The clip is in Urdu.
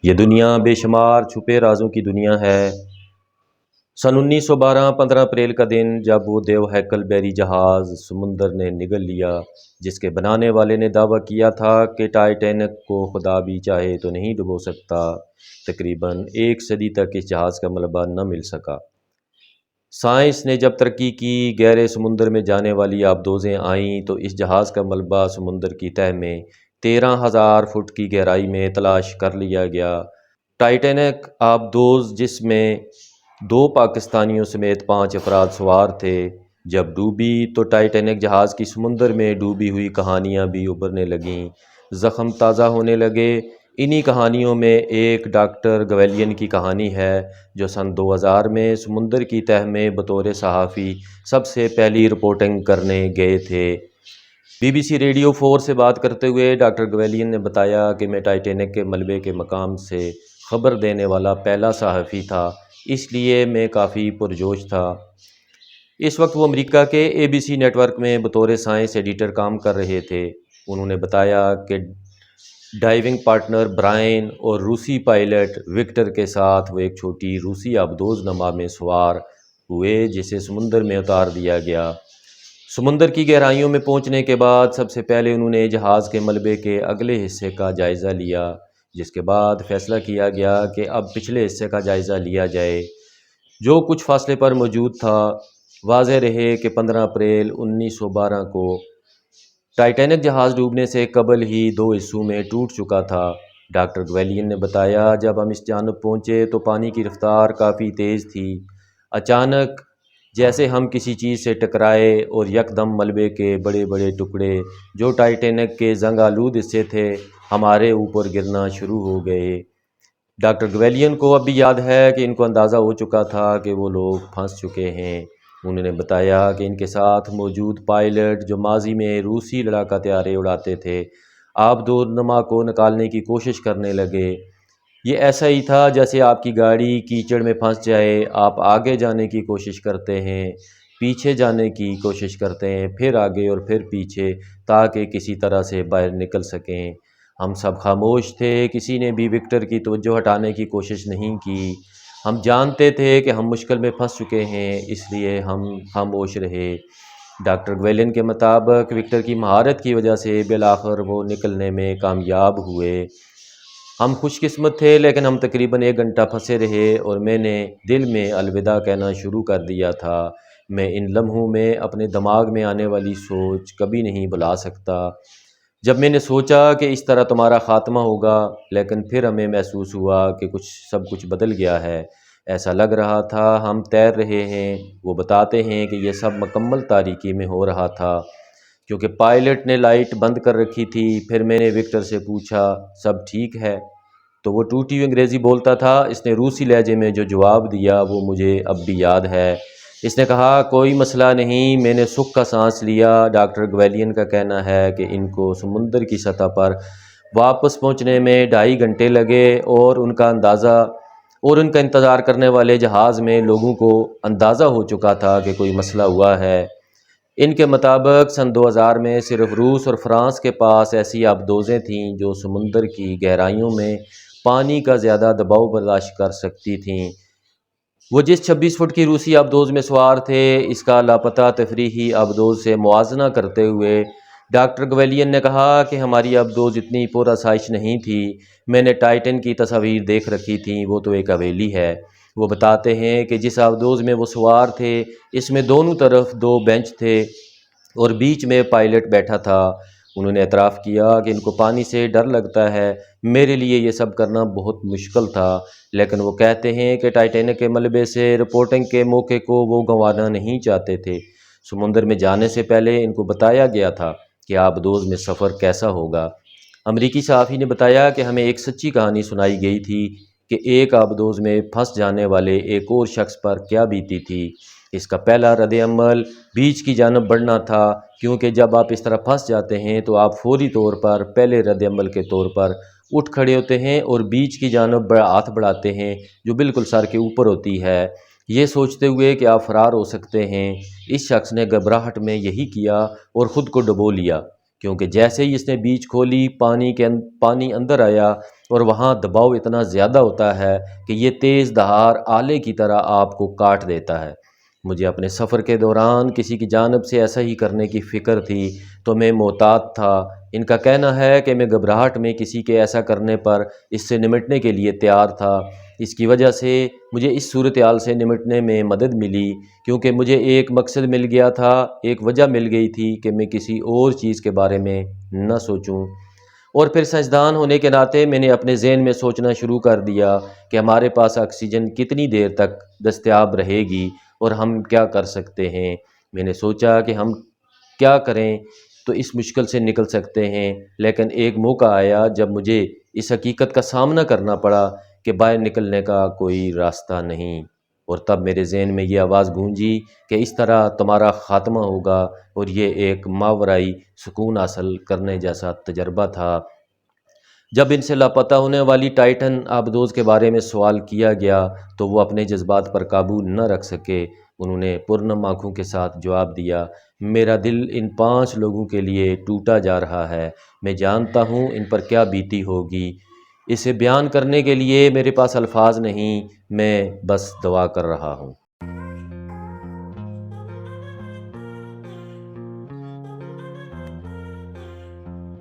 یہ دنیا بے شمار چھپے رازوں کی دنیا ہے۔ سن 1912 15 اپریل کا دن جب وہ دیو ہیکل بحری جہاز سمندر نے نگل لیا، جس کے بنانے والے نے دعویٰ کیا تھا کہ ٹائٹینک کو خدا بھی چاہے تو نہیں ڈبو سکتا، تقریباً 1 صدی تک اس جہاز کا ملبہ نہ مل سکا۔ سائنس نے جب ترقی کی، گہرے سمندر میں جانے والی آبدوزیں آئیں تو اس جہاز کا ملبہ سمندر کی تہہ میں 13,000 فٹ کی گہرائی میں تلاش کر لیا گیا۔ ٹائٹینک آبدوز، جس میں 2 پاکستانیوں سمیت 5 افراد سوار تھے، جب ڈوبی تو ٹائٹینک جہاز کی سمندر میں ڈوبی ہوئی کہانیاں بھی ابھرنے لگیں، زخم تازہ ہونے لگے۔ انہی کہانیوں میں ایک ڈاکٹر گویلین کی کہانی ہے، جو سن 2000 میں سمندر کی تہہ میں بطور صحافی سب سے پہلی رپورٹنگ کرنے گئے تھے۔ BBC ریڈیو 4 سے بات کرتے ہوئے ڈاکٹر گویلین نے بتایا کہ میں ٹائٹینک کے ملبے کے مقام سے خبر دینے والا پہلا صحافی تھا، اس لیے میں کافی پرجوش تھا۔ اس وقت وہ امریکہ کے ABC نیٹ ورک میں بطور سائنس ایڈیٹر کام کر رہے تھے۔ انہوں نے بتایا کہ ڈائیونگ پارٹنر برائن اور روسی پائلٹ وکٹر کے ساتھ وہ ایک چھوٹی روسی آبدوز نما میں سوار ہوئے، جسے سمندر میں اتار دیا گیا۔ سمندر کی گہرائیوں میں پہنچنے کے بعد سب سے پہلے انہوں نے جہاز کے ملبے کے اگلے حصے کا جائزہ لیا، جس کے بعد فیصلہ کیا گیا کہ اب پچھلے حصے کا جائزہ لیا جائے، جو کچھ فاصلے پر موجود تھا۔ واضح رہے کہ 15 اپریل 1912 کو ٹائٹینک جہاز ڈوبنے سے قبل ہی 2 حصوں میں ٹوٹ چکا تھا۔ ڈاکٹر گویلین نے بتایا، جب ہم اس جانب پہنچے تو پانی کی رفتار کافی تیز تھی۔ اچانک جیسے ہم کسی چیز سے ٹکرائے اور یکدم ملبے کے بڑے بڑے ٹکڑے، جو ٹائٹینک کے زنگ آلود حصے تھے، ہمارے اوپر گرنا شروع ہو گئے۔ ڈاکٹر گویلین کو اب بھی یاد ہے کہ ان کو اندازہ ہو چکا تھا کہ وہ لوگ پھنس چکے ہیں۔ انہوں نے بتایا کہ ان کے ساتھ موجود پائلٹ، جو ماضی میں روسی لڑاکا طیارے اڑاتے تھے، آبدوز نما کو نکالنے کی کوشش کرنے لگے۔ یہ ایسا ہی تھا جیسے آپ کی گاڑی کیچڑ میں پھنس جائے، آپ آگے جانے کی کوشش کرتے ہیں، پیچھے جانے کی کوشش کرتے ہیں، پھر آگے اور پھر پیچھے، تاکہ کسی طرح سے باہر نکل سکیں۔ ہم سب خاموش تھے، کسی نے بھی وکٹر کی توجہ ہٹانے کی کوشش نہیں کی۔ ہم جانتے تھے کہ ہم مشکل میں پھنس چکے ہیں، اس لیے ہم خاموش رہے۔ ڈاکٹر گویلین کے مطابق وکٹر کی مہارت کی وجہ سے بالآخر وہ نکلنے میں کامیاب ہوئے۔ ہم خوش قسمت تھے، لیکن ہم تقریباً 1 گھنٹہ پھنسے رہے اور میں نے دل میں الوداع کہنا شروع کر دیا تھا۔ میں ان لمحوں میں اپنے دماغ میں آنے والی سوچ کبھی نہیں بھلا سکتا، جب میں نے سوچا کہ اس طرح تمہارا خاتمہ ہوگا، لیکن پھر ہمیں محسوس ہوا کہ سب کچھ بدل گیا ہے۔ ایسا لگ رہا تھا ہم تیر رہے ہیں۔ وہ بتاتے ہیں کہ یہ سب مکمل تاریکی میں ہو رہا تھا، کیونکہ پائلٹ نے لائٹ بند کر رکھی تھی۔ پھر میں نے وکٹر سے پوچھا، سب ٹھیک ہے؟ تو وہ ٹوٹی ہوئی انگریزی بولتا تھا۔ اس نے روسی لہجے میں جو جواب دیا وہ مجھے اب بھی یاد ہے۔ اس نے کہا، کوئی مسئلہ نہیں۔ میں نے سکھ کا سانس لیا۔ ڈاکٹر گویلین کا کہنا ہے کہ ان کو سمندر کی سطح پر واپس پہنچنے میں 2.5 گھنٹے لگے، اور ان کا انتظار کرنے والے جہاز میں لوگوں کو اندازہ ہو چکا تھا کہ کوئی مسئلہ ہوا ہے۔ ان کے مطابق سن 2000 میں صرف روس اور فرانس کے پاس ایسی آبدوزیں تھیں جو سمندر کی گہرائیوں میں پانی کا زیادہ دباؤ برداشت کر سکتی تھیں۔ وہ جس 26 فٹ کی روسی آبدوز میں سوار تھے، اس کا لاپتہ تفریحی آبدوز سے موازنہ کرتے ہوئے ڈاکٹر گویلین نے کہا کہ ہماری آبدوز اتنی پرآسائش نہیں تھی۔ میں نے ٹائٹن کی تصاویر دیکھ رکھی تھیں، وہ تو ایک حویلی ہے۔ وہ بتاتے ہیں کہ جس آبدوز میں وہ سوار تھے، اس میں دونوں طرف 2 بینچ تھے اور بیچ میں پائلٹ بیٹھا تھا۔ انہوں نے اعتراف کیا کہ ان کو پانی سے ڈر لگتا ہے۔ میرے لیے یہ سب کرنا بہت مشکل تھا، لیکن وہ کہتے ہیں کہ ٹائٹینک کے ملبے سے رپورٹنگ کے موقع کو وہ گنوانا نہیں چاہتے تھے۔ سمندر میں جانے سے پہلے ان کو بتایا گیا تھا کہ آبدوز میں سفر کیسا ہوگا۔ امریکی صحافی نے بتایا کہ ہمیں ایک سچی کہانی سنائی گئی تھی کہ ایک آبدوز میں پھنس جانے والے ایک اور شخص پر کیا بیتی تھی۔ اس کا پہلا رد عمل بیچ کی جانب بڑھنا تھا، کیونکہ جب آپ اس طرح پھنس جاتے ہیں تو آپ فوری طور پر پہلے رد عمل کے طور پر اٹھ کھڑے ہوتے ہیں اور بیچ کی جانب ہاتھ بڑھاتے ہیں، جو بالکل سر کے اوپر ہوتی ہے، یہ سوچتے ہوئے کہ آپ فرار ہو سکتے ہیں۔ اس شخص نے گھبراہٹ میں یہی کیا اور خود کو ڈبو لیا۔ کیونکہ جیسے ہی اس نے بیچ کھولی پانی اندر آیا، اور وہاں دباؤ اتنا زیادہ ہوتا ہے کہ یہ تیز دھار آلے کی طرح آپ کو کاٹ دیتا ہے۔ مجھے اپنے سفر کے دوران کسی کی جانب سے ایسا ہی کرنے کی فکر تھی، تو میں محتاط تھا۔ ان کا کہنا ہے کہ میں گھبراہٹ میں کسی کے ایسا کرنے پر اس سے نمٹنے کے لیے تیار تھا۔ اس کی وجہ سے مجھے اس صورتحال سے نمٹنے میں مدد ملی، کیونکہ مجھے ایک مقصد مل گیا تھا، ایک وجہ مل گئی تھی کہ میں کسی اور چیز کے بارے میں نہ سوچوں۔ اور پھر سائنسدان ہونے کے ناطے میں نے اپنے ذہن میں سوچنا شروع کر دیا کہ ہمارے پاس آکسیجن کتنی دیر تک دستیاب رہے گی اور ہم کیا کر سکتے ہیں۔ میں نے سوچا کہ ہم کیا کریں تو اس مشکل سے نکل سکتے ہیں، لیکن ایک موقع آیا جب مجھے اس حقیقت کا سامنا کرنا پڑا کہ باہر نکلنے کا کوئی راستہ نہیں۔ اور تب میرے ذہن میں یہ آواز گونجی کہ اس طرح تمہارا خاتمہ ہوگا، اور یہ ایک ماورائی سکون حاصل کرنے جیسا تجربہ تھا۔ جب ان سے لاپتہ ہونے والی ٹائٹن آبدوز کے بارے میں سوال کیا گیا تو وہ اپنے جذبات پر قابو نہ رکھ سکے۔ انہوں نے پرنم آنکھوں کے ساتھ جواب دیا، میرا دل ان 5 لوگوں کے لیے ٹوٹا جا رہا ہے۔ میں جانتا ہوں ان پر کیا بیتی ہوگی۔ اسے بیان کرنے کے لیے میرے پاس الفاظ نہیں، میں بس دعا کر رہا ہوں۔